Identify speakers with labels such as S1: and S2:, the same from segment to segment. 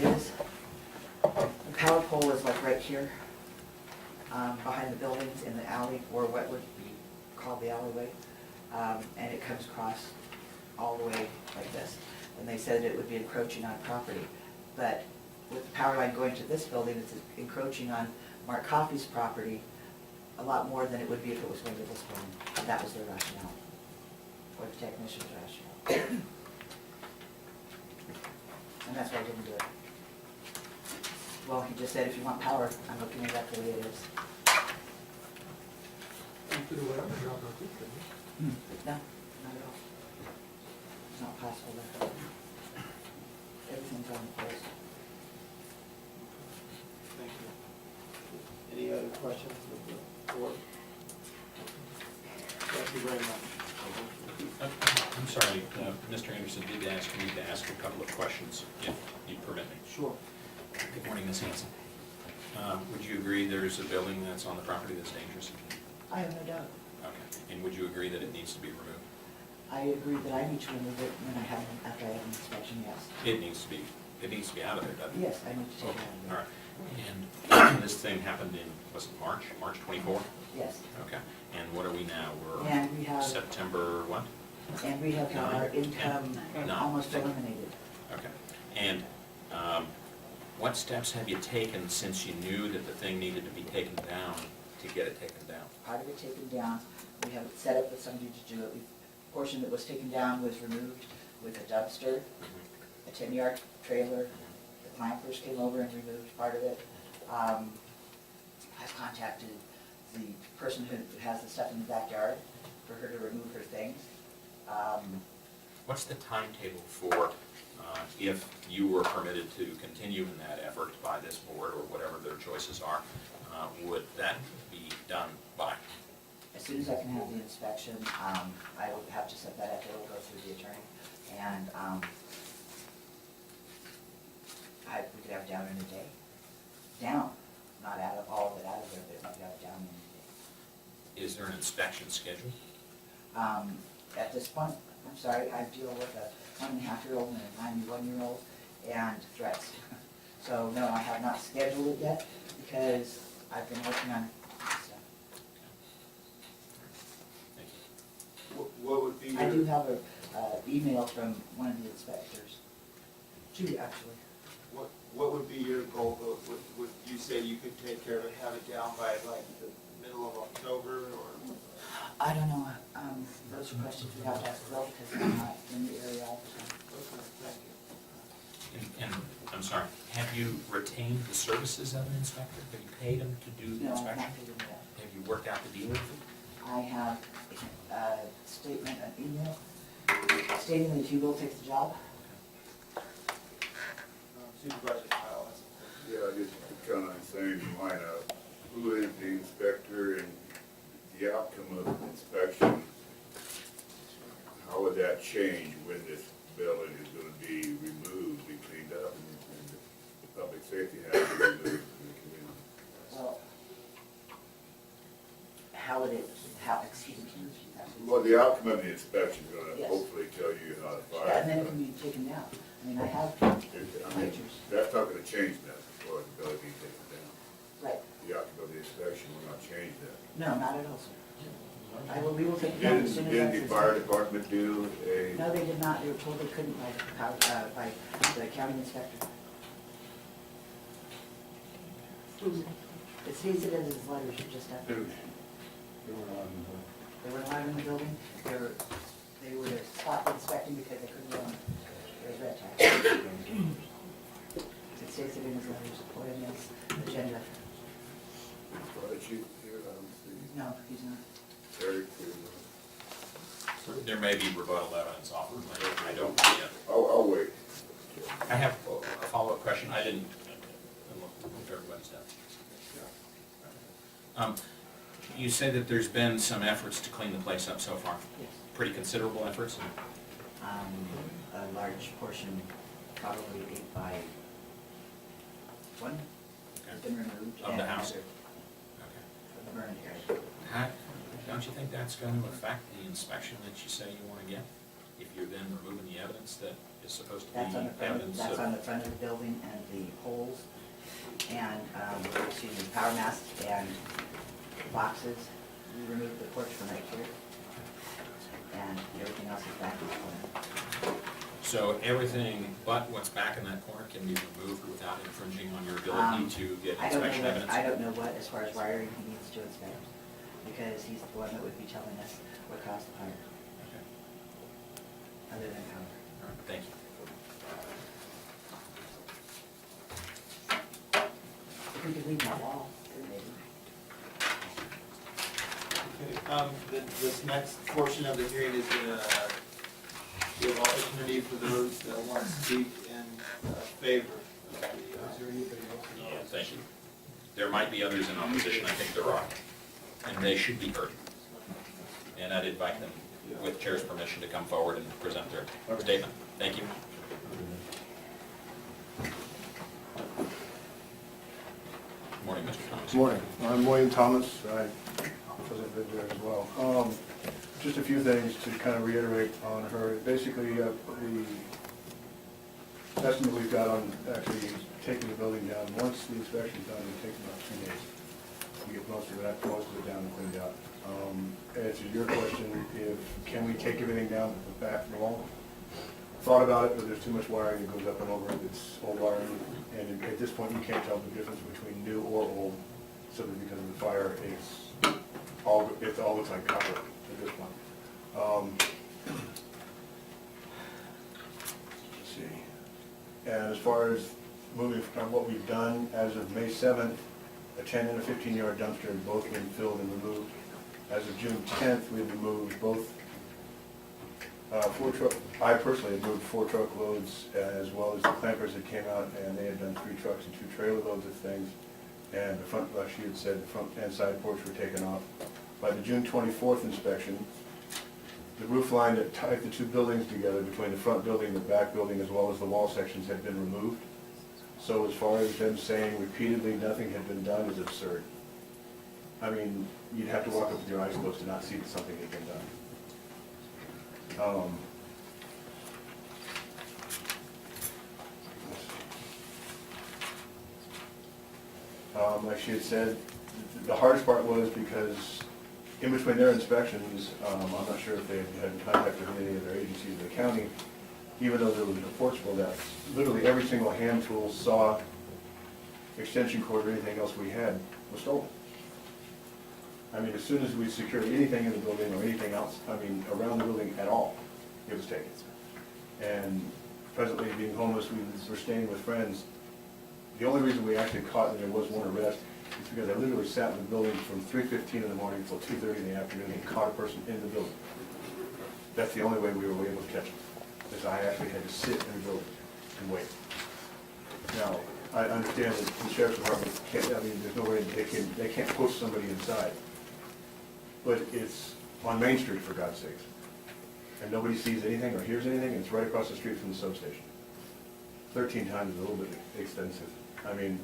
S1: is. The power pole is like right here, behind the buildings in the alley, or what would be called the alleyway. And it comes across all the way like this. And they said it would be encroaching on property. But with the power line going to this building, it's encroaching on Mark Coffey's property a lot more than it would be if it was going to this building. And that was their rationale, or the technician's rationale. And that's why I didn't do it. Well, he just said, if you want power, I'm looking at that the way it is. No, not at all. It's not possible there. Everything's on the post.
S2: Thank you. Any other questions of the board? Thank you very much.
S3: I'm sorry, Mr. Anderson did ask me to ask a couple of questions, if you permit me.
S2: Sure.
S3: Good morning, Ms. Hanson. Would you agree there's a building that's on the property that's dangerous?
S1: I have no doubt.
S3: Okay. And would you agree that it needs to be removed?
S1: I agree that I need to remove it when I have, after I have an inspection, yes.
S3: It needs to be out of there, doesn't it?
S1: Yes, I need to take it out of
S3: All
S1: there.
S3: right. And this thing happened in, was it March 24?
S1: Yes.
S3: Okay. And what are we now? We're
S1: And we have,
S3: September what?
S1: and we have got our income
S3: Nine.
S1: almost eliminated.
S3: Okay. And what steps have you taken since you knew that the thing needed to be taken down to get it taken down?
S1: Part of it taken down, we have it set up with somebody to do it. The portion that was taken down was removed with a dumpster, a 10-yard trailer. The clampers came over and removed part of it. I've contacted the person who has the stuff in the backyard for her to remove her things.
S3: What's the timetable for if you were permitted to continue in that effort by this board or whatever their choices are, would that be done by?
S1: As soon as I can have the inspection, I will have to set that up, it will go through the attorney, and we could have it down in a day. Down, not out of, all of it out of there, but we could have it down in a day.
S3: Is there an inspection schedule?
S1: At this point, I'm sorry, I deal with a 1.5-year-old and a 91-year-old and threats. So no, I have not scheduled it yet because I've been working on stuff.
S3: Thank you.
S2: What would be your...
S1: I do have a email from one of the inspectors, two actually.
S2: What would be your goal, though? Would you say you could take care of it, have it down by like the middle of October, or?
S1: I don't know, those are questions we have to ask Bill because I'm not in the area all the time.
S2: Okay, thank you.
S3: And I'm sorry, have you retained the services of an inspector? Have you paid him to do the
S1: No, I'm
S3: inspection?
S1: not doing that.
S3: Have you worked out the deal with him?
S1: I have a statement, an email stating that he will take the job.
S2: Supervisor Kyle has a
S4: Yeah, just kind of the same line of who is the inspector and the outcome of the inspection. How would that change when this building is going to be removed, be cleaned up, and the public safety has to be removed from the community?
S1: Well, how would it, excuse me.
S4: Well, the outcome of the inspection is going to
S1: Yes.
S4: hopefully tell you how to fire.
S1: Yeah, and then it can be taken down. I mean, I have
S4: I mean,
S1: pictures.
S4: that's not going to change that for the building being taken down.
S1: Right.
S4: The outcome of the inspection will not change that.
S1: No, not at all, sir. We will take it down as soon as
S4: Did
S1: that's...
S4: the fire department do a?
S1: No, they did not. They were told they couldn't by the county inspector. It states it in his letters, you just have to... They were allowed in the building. They were stopped inspecting because they couldn't go on. There's red tag. It states it in his letters or in his agenda.
S4: Fire chief here, I don't see.
S1: No, he's not.
S4: Very clear.
S3: There may be rebuttal evidence offered, but I don't yet.
S4: I'll wait.
S3: I have a follow-up question. I didn't look if everybody's done. You say that there's been some efforts to clean the place up so far?
S1: Yes.
S3: Pretty considerable efforts?
S1: A large portion, probably 8 by 1, has been removed.
S3: Of the
S1: and
S3: house?
S1: other-
S3: Okay.
S1: From the burned area.
S3: Don't you think that's going to affect the inspection that you say you want to get? if you're then removing the evidence that is supposed to be
S1: That's on the front,
S3: evidence
S1: that's on
S3: of,
S1: the front of the building and the poles and, power masts and boxes. We removed the porch from right here. And everything else is back in the corner.
S3: so everything but what's back in that corner can be removed without infringing on your ability to get
S1: I don't know
S3: inspection
S1: what,
S3: evidence?
S1: I don't know what, as far as wiring he needs to inspect, because he's the one that would be telling us what caused the fire,
S3: Okay.
S1: other than power.
S3: All right, thank you.
S1: If we could leave that wall, then maybe.
S2: Okay, this next portion of the hearing is gonna give opportunity for those that want to speak in favor of the,
S3: Yeah, thank you. There might be others in opposition, I think there are, and they should be heard. And I'd invite them, with chair's permission, to come forward and present their statement. Thank you. Good morning, Mr. Thomas.
S5: Good morning. I'm William Thomas. I live there as well. Just a few things to kind of reiterate on her. Basically, the estimate we've got on actually taking the building down, once the inspection's done, it takes about 2 days. We get most of it down and cleaned out. As to your question, can we take everything down to the back of the wall? Thought about it, but there's too much wiring that goes up and over it. It's old wiring, and at this point, you can't tell the difference between new or old, simply because of the fire. It all looks like copper at this point. Let's see. And as far as moving from what we've done, as of May 7th, a 10 and a 15-yard dumpster have both been filled and removed. As of June 10th, we've removed both 4 truck. I personally have moved 4 truckloads, as well as the clampers that came out, and they had done 3 trucks and 2 trailer loads of things. And the front, like she had said, the front and side porch were taken off. By the June 24th inspection, the roof line that tied the 2 buildings together, between the front building and the back building, as well as the wall sections, had been removed. So as far as them saying repeatedly nothing had been done is absurd. I mean, you'd have to walk up with your eyes closed to not see that something had been done. Like she had said, the hardest part was because in between their inspections, I'm not sure if they had in contact with any of their agencies in the county, even though there was reports for that, literally every single hand tool, saw, extension cord, or anything else we had was stolen. I mean, as soon as we secured anything in the building or anything else, I mean, around the building at all, it was taken. And presently, being homeless, we were staying with friends. The only reason we actually caught that there was one arrest is because I literally sat in the building from 3:15 in the morning until 2:30 in the afternoon and caught a person in the building. That's the only way we were able to catch them, is I actually had to sit in the building and wait. Now, I understand that the sheriff's department can't, I mean, there's no way they can't post somebody inside. But it's on Main Street, for God's sakes. And nobody sees anything or hears anything, and it's right across the street from the substation. 13 times is a little bit extensive. I mean,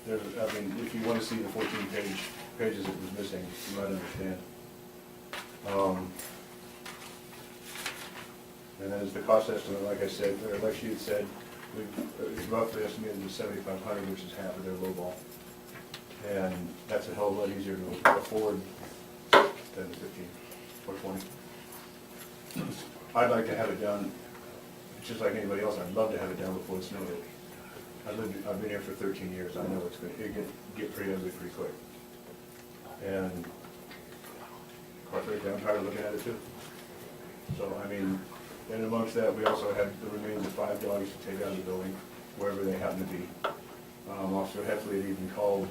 S5: if you want to see the 14 pages it was missing, you might understand. And then as the cost estimate, like I said, or like she had said, it's roughly estimated at 7,500, which is half of their low ball. And that's a hell of a lot easier to afford than the 15 or 20. I'd like to have it done, just like anybody else. I'd love to have it done before the snow hit. I've been here for 13 years. I know it's going to get pretty ugly pretty quick. And quite frankly, I'm tired of looking at it too. So, I mean, and amongst that, we also had the remains of 5 doggies to take out of the building, wherever they happen to be. Officer Heffley had even called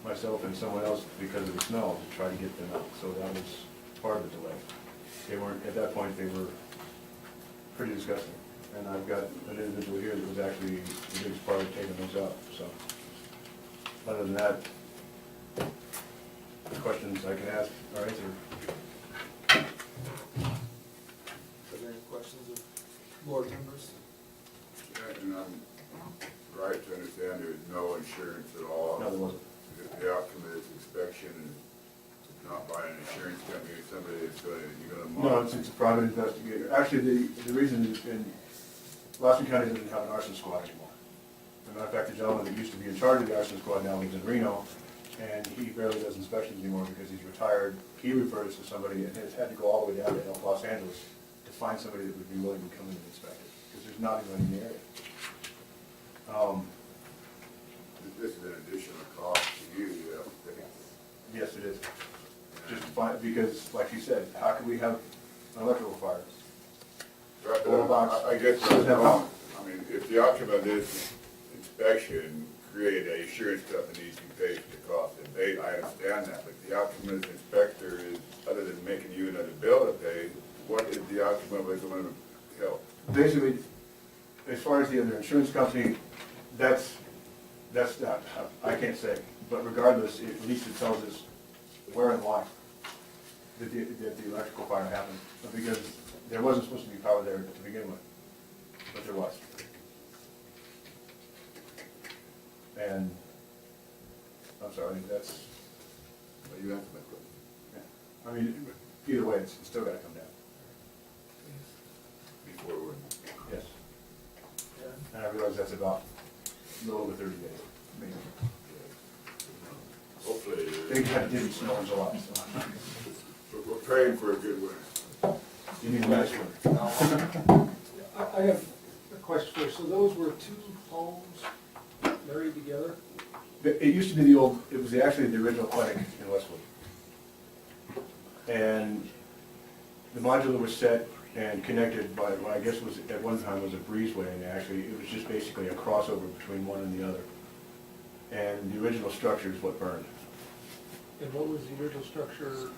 S5: myself and someone else because of the smell to try to get them out. So that was part of the delay. They weren't, at that point, they were pretty disgusting. And I've got an individual here that was actually the biggest part of taking those out, so. Other than that, questions I can ask or answer.
S2: Are there any questions of board members?
S4: And I'm right to understand there's no insurance at all?
S5: No, there wasn't.
S4: If the outcome of this inspection not by an insurance company or somebody that's gonna, you're gonna
S5: No,
S4: monitor?
S5: it's a private investigator. Actually, the reason is, in Lassen County doesn't have an arson squad anymore. As a matter of fact, the gentleman that used to be in charge of the arson squad now lives in Reno, and he barely does inspections anymore because he's retired. He refers to somebody and has had to go all the way down to Los Angeles to find somebody that would be willing to come in and inspect it, because there's not anyone in the area.
S4: This is an additional cost to you, you know,
S5: Yes, it is. Just to find, because like you said, how could we have an electrical fire?
S4: Right,
S5: Well,
S4: but I guess,
S5: doesn't have power.
S4: I mean, if the outcome of this inspection created an insurance company to pay for the cost and pay, I understand that, but the outcome of this inspector is, other than making you another bill to pay, what is the outcome of it going to help?
S5: Basically, as far as the other insurance company, that's not, I can't say. But regardless, at least it tells us where and why that the electrical fire happened. Because there wasn't supposed to be power there to begin with, but there was. And, I'm sorry, that's,
S4: Well, you answered my question.
S5: yeah. I mean, either way, it's still gotta come down.
S4: Before we,
S5: Yes. And I realize that's about a little over 30 days, maybe.
S4: hopefully,
S5: It didn't snow in July, so.
S4: we're praying for a good winter.
S5: You need a nice one.
S6: I have a question for you. So those were two homes married together?
S5: It used to be the old, it was actually the original clinic in Westwood. And the modular was set and connected by, what I guess was, at one time was a breezeway, and actually, it was just basically a crossover between one and the other. And the original structure is what burned.
S6: And what was the original structure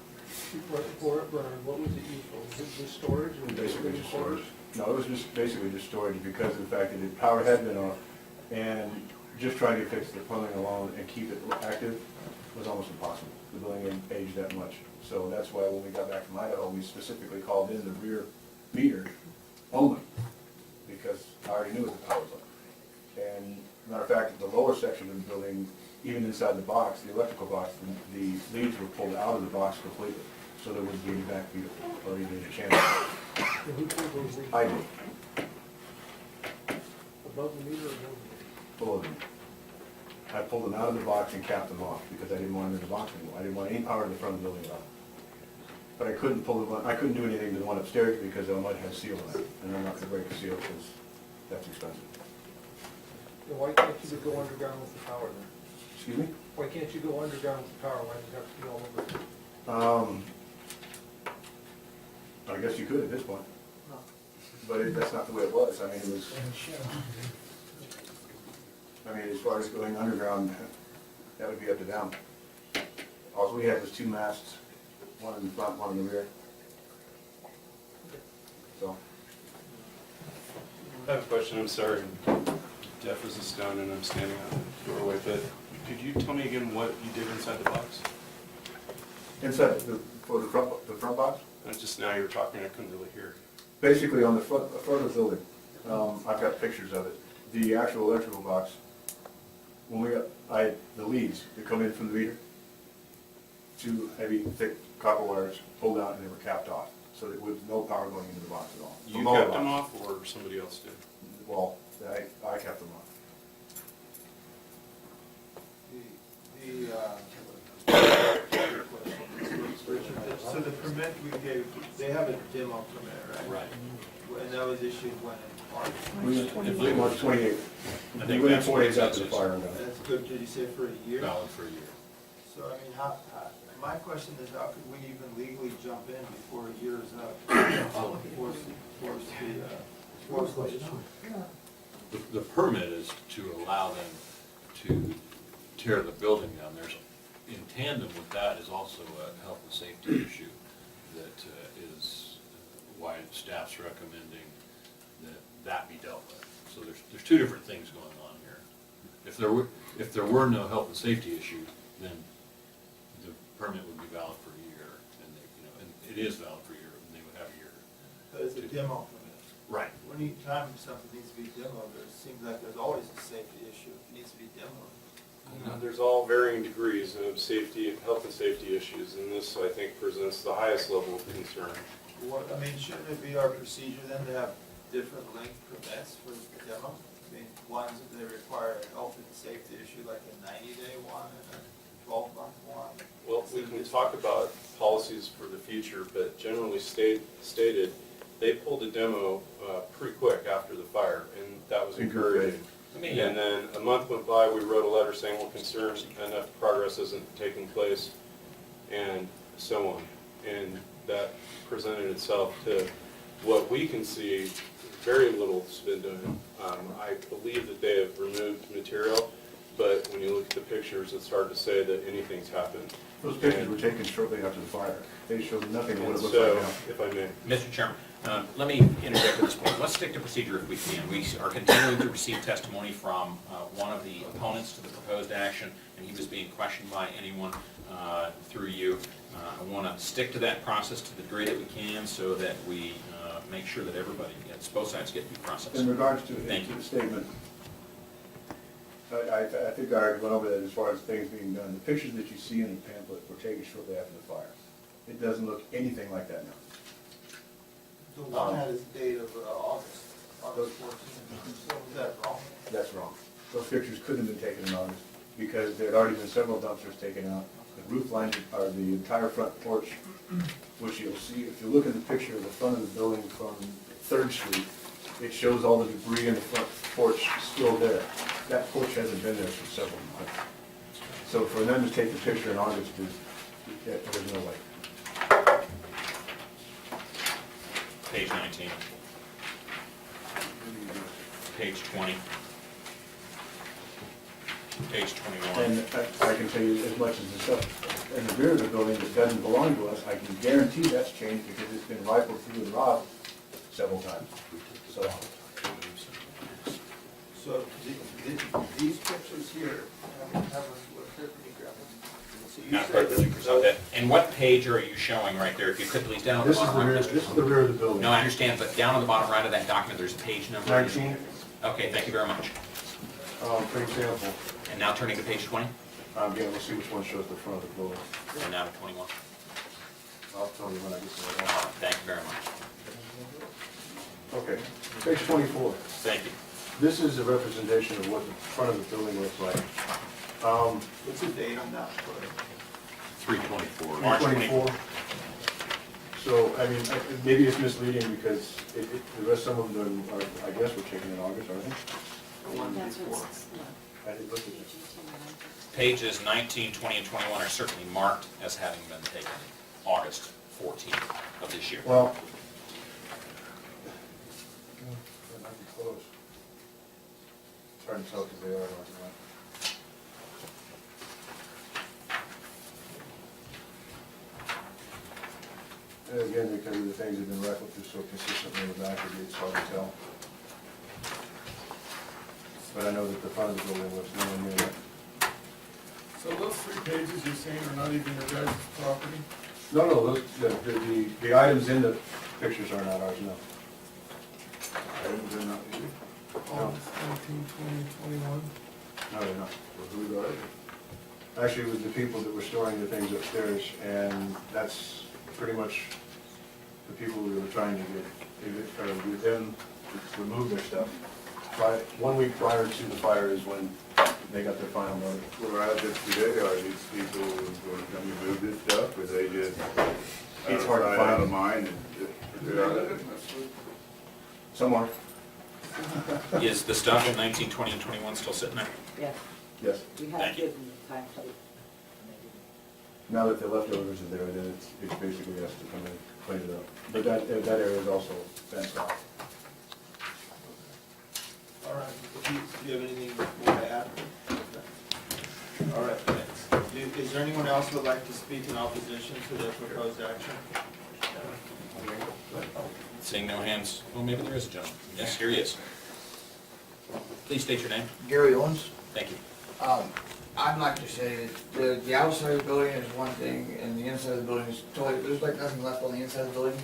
S6: before it burned? What was it used for? Was it just storage? or
S5: Basically just storage.
S6: quarters?
S5: No, it was just basically just storage because of the fact that the power had been off, and just trying to fix the plumbing alone and keep it active was almost impossible. The building had aged that much. So that's why when we got back from Idaho, we specifically called in the rear meter only, because I already knew what the power was on. And matter of fact, the lower section of the building, even inside the box, the electrical box, the leads were pulled out of the box completely, so there wouldn't be any back feed or even a chance.
S6: And who pulled those leads?
S5: I did,
S6: Above the meter or below the meter?
S5: full of them. I pulled them out of the box and capped them off, because I didn't want them in the box anymore. I didn't want any power to the front of the building at all. But I couldn't pull the one, I couldn't do anything to the one upstairs because the one had a seal on it, and I'm not gonna break the seal because that's expensive.
S6: And why can't you go underground with the power then?
S5: Excuse me?
S6: Why can't you go underground with the power? Why does it have to be all over?
S5: I guess you could at this point, but that's not the way it was. I mean, it was, as far as going underground, that would be up to them. All we had was two masts, one in the front, one in the rear. So,
S7: I have a question, I'm sorry. Deaf as a stone and I'm standing on the doorway, but could you tell me again what you did inside the box?
S5: inside, for the front box,
S7: Just now you were talking, I couldn't really hear.
S5: basically on the front of the building, I've got pictures of it. The actual electrical box, when we got, the leads that come in from the meter, two heavy, thick copper wires pulled out and they were capped off, so there was no power going into the box at all. The
S7: You
S5: lower
S7: kept them
S5: box.
S7: off or somebody else did?
S5: Well, I kept them off.
S2: So the permit we gave, they have a demo permit, right?
S3: Right.
S2: And that was issued when in March?
S5: We went 28.
S3: I
S5: We
S3: think
S5: went
S3: that's
S5: 4
S3: what
S5: days
S3: it
S5: after
S3: says
S5: the
S3: is
S5: fire went down.
S2: That's good, did you say for a year?
S3: valid for a year.
S2: So I mean, my question is, how could we even legally jump in before a year is up? Force the issue?
S8: The permit is to allow them to tear the building down. There's, in tandem with that is also a health and safety issue that is why staff's recommending that be dealt with. So there's two different things going on here. If there were no health and safety issue, then the permit would be valid for a year, and and it is valid for a year, and they would have a year.
S2: But it's a demo permit.
S8: Right.
S2: Anytime something needs to be demoed, it seems like there's always a safety issue, it needs to be demoed.
S7: There's all varying degrees of safety, health and safety issues, and this, I think, presents the highest level of concern.
S2: What, I mean, shouldn't it be our procedure then to have different length permits for demo? I mean, ones that they require a health and safety issue, like a 90-day one and a 12-month one?
S7: Well, we can talk about policies for the future, but generally stated, they pulled a demo pretty quick after the fire, and that was encouraging. And then a month went by, we wrote a letter saying we're concerned enough progress isn't taking place, and so on. And that presented itself to what we can see, very little's been done. I believe that they have removed material, but when you look at the pictures, it's hard to say that anything's happened.
S5: Those pictures were taken shortly after the fire. They showed nothing of what
S7: And
S5: it looks
S7: so,
S5: like now.
S7: if I may.
S3: Mr. Chairman, let me interject at this point. Let's stick to procedure if we can. We are continuing to receive testimony from one of the opponents to the proposed action, and he was being questioned by anyone through you. I want to stick to that process to the degree that we can so that we make sure that everybody, both sides get due process.
S5: In regards to
S3: Thank you.
S5: the statement, I think I already went over that as far as things being done. The pictures that you see in the pamphlet were taken shortly after the fire. It doesn't look anything like that now.
S2: The one had its date of August 14th, so is that wrong?
S5: That's wrong. Those pictures couldn't have been taken in August because there had already been several dumpsters taken out. The roof lines are the entire front porch, which you'll see, if you look at the picture of the front of the building from 3rd Street, it shows all the debris in the front porch still there. That porch hasn't been there for several months. So for them to take the picture in August, there's no way.
S3: Page 19. Page 20. Page 21.
S5: And I can tell you as much as the stuff in the rear of the building that doesn't belong to us, I can guarantee that's changed because it's been rifled through and robbed several times.
S2: So these pictures here, have a look here, can you grab them? So you
S3: Not
S2: said
S3: perfectly presented.
S2: that-
S3: And what page are you showing right there? If you could please, down on the
S5: This is
S3: bottom
S5: the rear,
S3: right.
S5: this is the rear of the building.
S3: No, I understand, but down on the bottom right of that document, there's a page number.
S5: 19,
S3: Okay, thank you very much.
S5: for example,
S3: And now turning to page 20,
S5: again, we'll see which one shows the front of the building.
S3: and now to 21.
S5: I'll tell you when I get to that one.
S3: Thank you very much.
S5: Okay, page 24.
S3: Thank you.
S5: This is a representation of what the front of the building looks like.
S2: What's the date on that?
S8: 324.
S3: March
S5: 24. So, I mean, maybe it's misleading because the rest, some of them are, I guess, were taken in August, aren't they?
S2: The one
S9: That's
S2: before.
S9: what's,
S5: I didn't look at it.
S3: Pages 19, 20, and 21 are certainly marked as having been taken August 14th of this year.
S5: Well, that might be close. It's hard to tell because they are marked. And again, because of the things that have been rifled through so consistently in the back, it's hard to tell. But I know that the front of the building looks nowhere near that.
S6: So those 3 pages you're saying are not even your guys' property?
S5: No, those, the items in the pictures are not ours, no.
S4: Items are not here.
S6: August 19, 20, 21?
S5: No, they're not.
S4: Well, who are they?
S5: Actually, it was the people that were storing the things upstairs, and that's pretty much the people we were trying to get them to remove their stuff. 1 week prior to the fire is when they got their final notice.
S4: Well, as of today, are these people going to come and move this stuff, or they just
S5: It's hard to
S4: out of sight,
S5: find.
S4: out of mind, and they're out of it?
S5: Some are,
S3: Is the stuff in 19, 20, and 21 still sitting there?
S9: yes,
S5: yes.
S9: we
S3: Thank
S9: have
S3: you.
S9: given the time to.
S5: Now that the leftovers are there, then it's basically us to come in, clean it up. But that area is also fenced off.
S2: All right, do you have anything more to add? All right, thanks. Is there anyone else who would like to speak in opposition to the proposed action?
S3: Seeing no hands, well, maybe there is a gentleman. Yes, here he is. Please state your name.
S10: Gary Owens.
S3: Thank you.
S10: I'd like to say that the outside of the building is one thing and the inside of the building is totally, there's like nothing left on the inside of the building.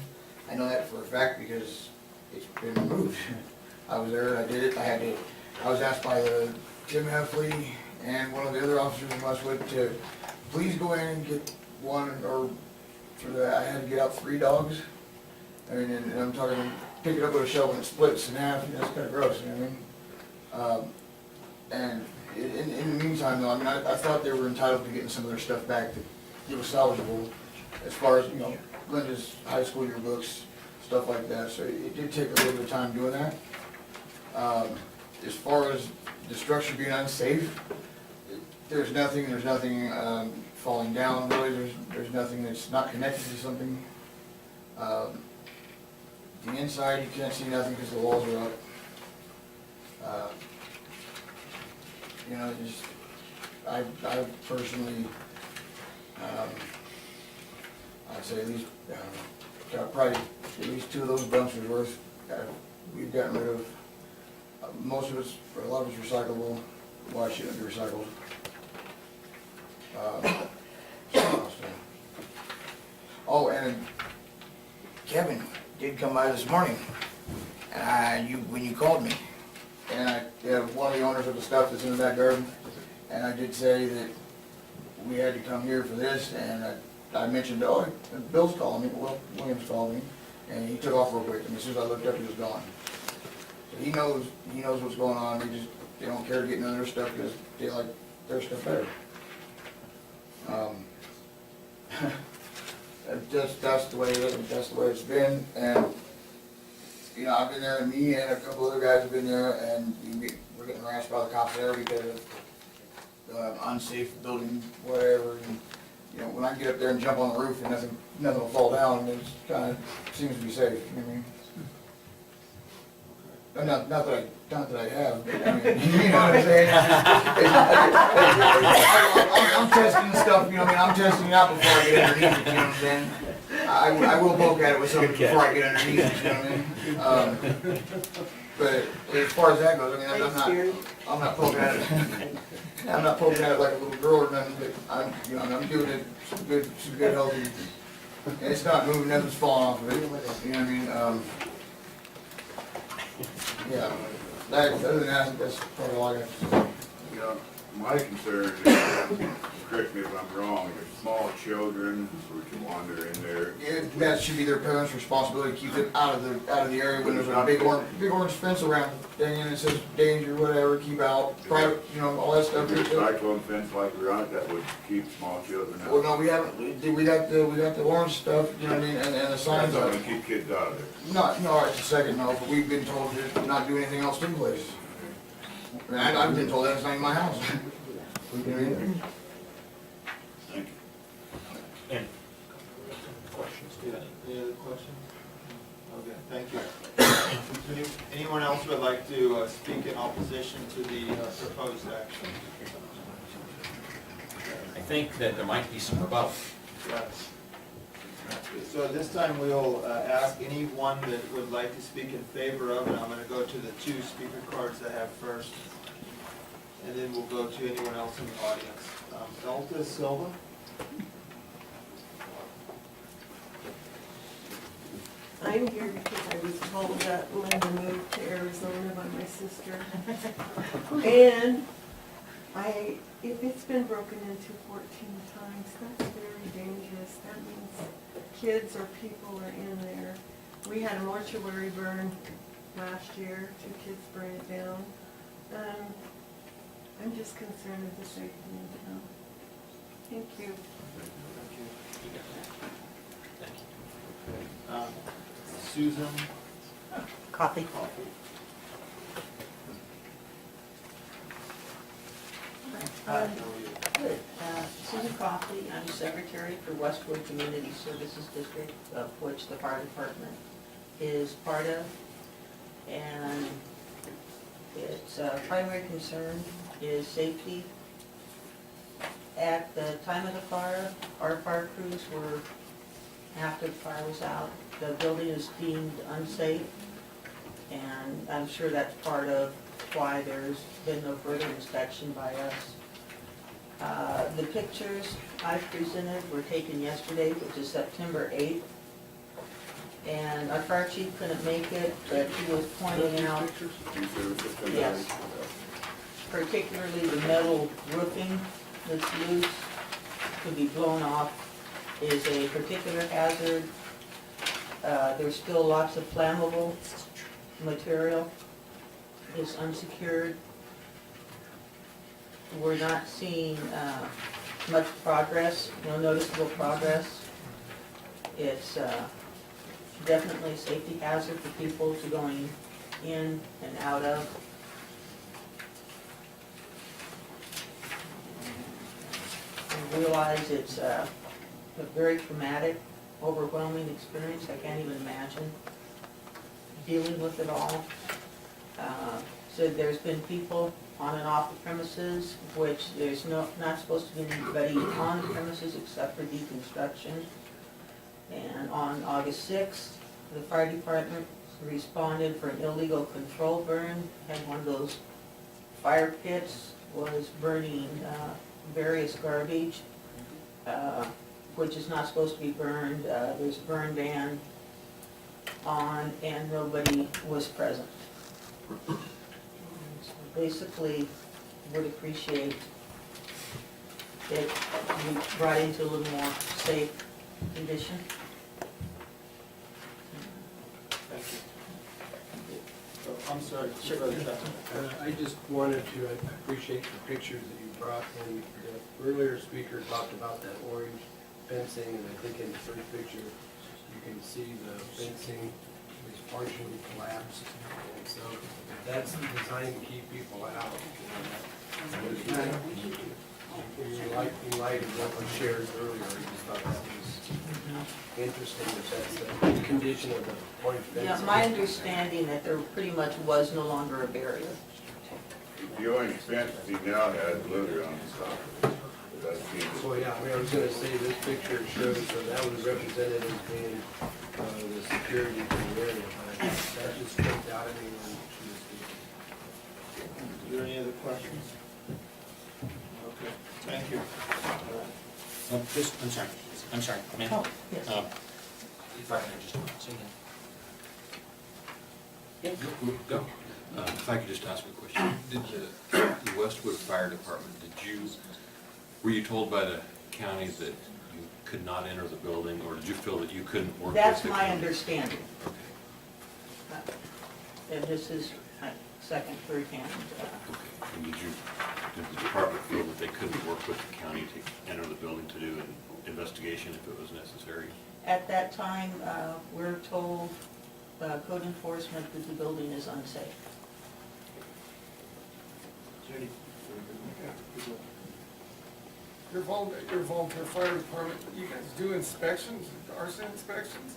S10: I know that for a fact because it's been removed. I was there, I did it, I was asked by Jim Heffley and one of the other officers in Westwood to please go in and get one, or for the, I had to get out 3 dogs. I mean, and I'm talking, pick it up with a shovel and it splits in half, and that's kinda gross, you know what I mean? And in the meantime though, I mean, I thought they were entitled to getting some of their stuff back that it was salvageable, as far as, you know, Glenda's high school yearbooks, stuff like that, so it did take a little bit of time doing that. As far as the structure being unsafe, there's nothing falling down, really, there's nothing that's not connected to something. The inside, you can't see nothing because the walls are up. You know, just, I personally, I'd say at least, got probably at least 2 of those dumpsters worth, we've gotten rid of. Most of it's, a lot of it's recyclable, why shouldn't it be recycled? Oh, and Kevin did come by this morning, and when you called me, and one of the owners of the stuff that's in the back garden, and I did say that we had to come here for this, and I mentioned, oh, Bill's calling me, well, William's calling me, and he took off real quick, and as soon as I looked up, he was gone. So he knows what's going on, they don't care to get into their stuff because they like their stuff better. That's the way it's been, and, you know, I've been there, and me and a couple other guys have been there, and we're getting harassed by the cops there because of unsafe building, whatever, and, you know, when I get up there and jump on the roof and nothing will fall down, it kind of seems to be safe, you know what I mean? Not that I have, but I mean, you know what I'm saying? I'm testing the stuff, you know what I mean, I'm testing it out before I get underneath it, you know what I'm saying? I will poke at it with something before I get underneath it, you know what I mean? But as far as that goes, I mean, I'm not poking at it. I'm not poking at it like a little girl or nothing, but I'm doing it some good healthy, and it's not moving, nothing's falling off of it, you know what I mean? Yeah, other than that, that's probably all I got to say.
S4: You know, my concern is, correct me if I'm wrong, there's small children who can wander in there.
S10: That should be their parents' responsibility to keep them out of the area when there's a big orange fence around, dang, and it says danger, whatever, keep out, private, you know, all that stuff.
S4: Is there a cyclone fence like around it that would keep small children out?
S10: Well, no, we haven't, we got the orange stuff, you know what I mean, and the signs
S4: That's not
S10: are.
S4: gonna keep kids out of there.
S10: No, it's a second, no, but we've been told to not do anything else in place. I mean, I've been told that it's not in my house. You know what I mean?
S4: Thank you.
S3: And questions?
S2: Any other questions? Okay, thank you. Anyone else would like to speak in opposition to the proposed action?
S3: I think that there might be some rebuttal.
S2: Yes. So at this time, we'll ask anyone that would like to speak in favor of, and I'm going to go to the 2 speaker cards I have first, and then we'll go to anyone else in the audience. Elta Silva?
S9: I'm here because I was told that Linda moved to Arizona by my sister. And if it's been broken into 14 times, that's very dangerous. That means kids or people are in there. We had a mortuary burn last year, 2 kids burned it down. I'm just concerned with the safety in town. Thank you.
S2: Susan?
S11: Coffee. Susan Coffey, I'm Secretary for Westwood Community Services District, of which the fire department is part of. And its primary concern is safety. At the time of the fire, our fire crews were, after the fire was out, the building is deemed unsafe. And I'm sure that's part of why there's been no further inspection by us. The pictures I presented were taken yesterday, which is September 8th. And our fire chief couldn't make it, but he was pointing out, yes. particularly the metal roofing that's loose, could be blown off, is a particular hazard. There's still lots of flammable material. It's unsecured. We're not seeing much progress, no noticeable progress. It's definitely a safety hazard for people to going in and out of. I realize it's a very traumatic, overwhelming experience. I can't even imagine dealing with it all. So there's been people on and off the premises, which there's not supposed to be anybody on the premises except for deconstruction. And on August 6th, the fire department responded for an illegal control burn. Had one of those fire pits, was burning various garbage, which is not supposed to be burned. There's a burn ban on, and nobody was present. So basically, would appreciate it be brought into a little more safe condition.
S2: Thank you. So, I'm sorry, Supervisor Chapman.
S6: I just wanted to, I appreciate the pictures that you brought, and the earlier speaker talked about that orange fencing, and I think in the first picture, you can see the fencing is partially collapsed, and so that's designed to keep people out. In light of what was shared earlier, I just thought that was interesting, that that's the condition of the orange fencing.
S11: Yeah, my understanding that there pretty much was no longer a barrier.
S4: The orange fence he now has glitter on the top. That's the-
S6: Well, yeah, I mean, I was gonna say, this picture shows, so that was represented as being, the security for the area, but that just jumped out at me when she was speaking.
S2: Are there any other questions? Okay, thank you.
S3: I'm sorry, ma'am.
S11: Oh, yes.
S3: If I can just say that.
S8: Go. If I could just ask a question. Did the Westwood Fire Department, were you told by the county that you could not enter the building, or did you feel that you couldn't work with the
S11: That's
S8: county?
S11: my understanding.
S8: Okay.
S11: And this is my second, third hand.
S8: Okay. And did the department feel that they couldn't work with the county to enter the building to do an investigation if it was necessary?
S11: At that time, we're told, code enforcement, that the building is unsafe.
S2: Judy?
S12: Your volunteer fire department, you guys do inspections, arson inspections?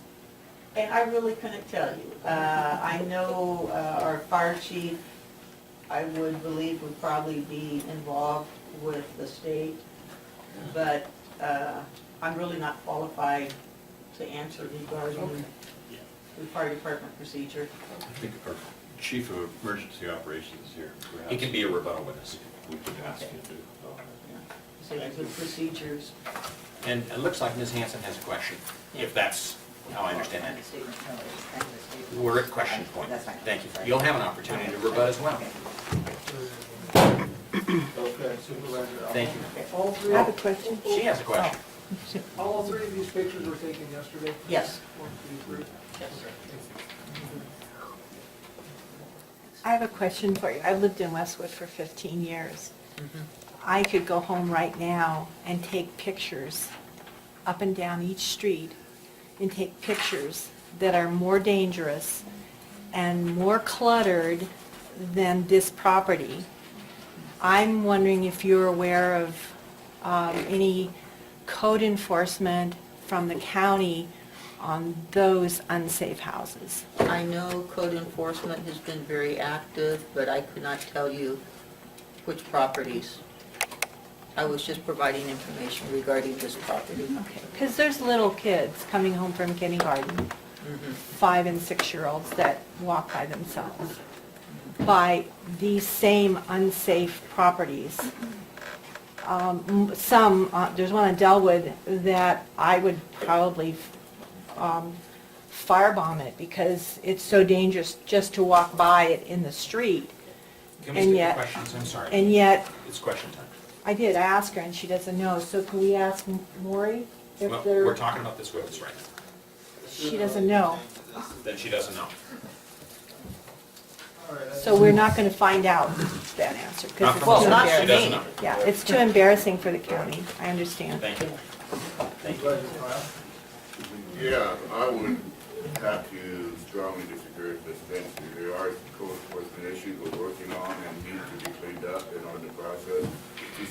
S11: And I really couldn't tell you. I know our fire chief, I would believe, would probably be involved with the state, but I'm really not qualified to answer regarding the fire department procedure.
S8: I think our chief of emergency operations is here.
S3: He can be a rebuttal witness.
S8: We could ask him to.
S11: So the procedures.
S3: And it looks like Ms. Hanson has a question, if that's how I understand that. We're at question point.
S1: That's fine.
S3: Thank you. You'll have an opportunity to rebut as well.
S2: Okay, Supervisor.
S3: Thank you.
S6: All three,
S9: I have a question.
S3: She has a question.
S6: all three of these pictures were taken yesterday?
S11: Yes.
S6: 1, 2, 3.
S11: Yes.
S13: I have a question for you. I lived in Westwood for 15 years. I could go home right now and take pictures up and down each street and take pictures that are more dangerous and more cluttered than this property. I'm wondering if you're aware of any code enforcement from the county on those unsafe houses.
S11: I know code enforcement has been very active, but I could not tell you which properties. I was just providing information regarding this property.
S13: Okay, because there's little kids coming home from kindergarten, 5 and 6-year-olds that walk by themselves, by these same unsafe properties. There's one in Delwood that I would probably firebomb it because it's so dangerous just to walk by it in the street
S3: Can we
S13: And
S3: skip the
S13: yet-
S3: questions? I'm sorry.
S13: And yet,
S3: It's question time.
S13: I did ask her and she doesn't know, so can we ask Maury if
S3: Well,
S13: they're?
S3: we're talking about this witness right now.
S13: She doesn't know.
S3: Then she doesn't know.
S2: All right,
S13: So we're not gonna find out that answer, because
S3: Not
S13: it's
S3: from
S13: too
S3: her.
S11: not
S3: She
S11: from
S13: embarrassing.
S3: doesn't know.
S13: Yeah, it's too embarrassing for the county, I understand.
S3: Thank you. Thank you.
S2: Supervisor Kyle?
S4: Yeah, I would have to strongly disagree with Ms. Spencer. There are code enforcement issues we're working on and need to be cleaned up and on the process. She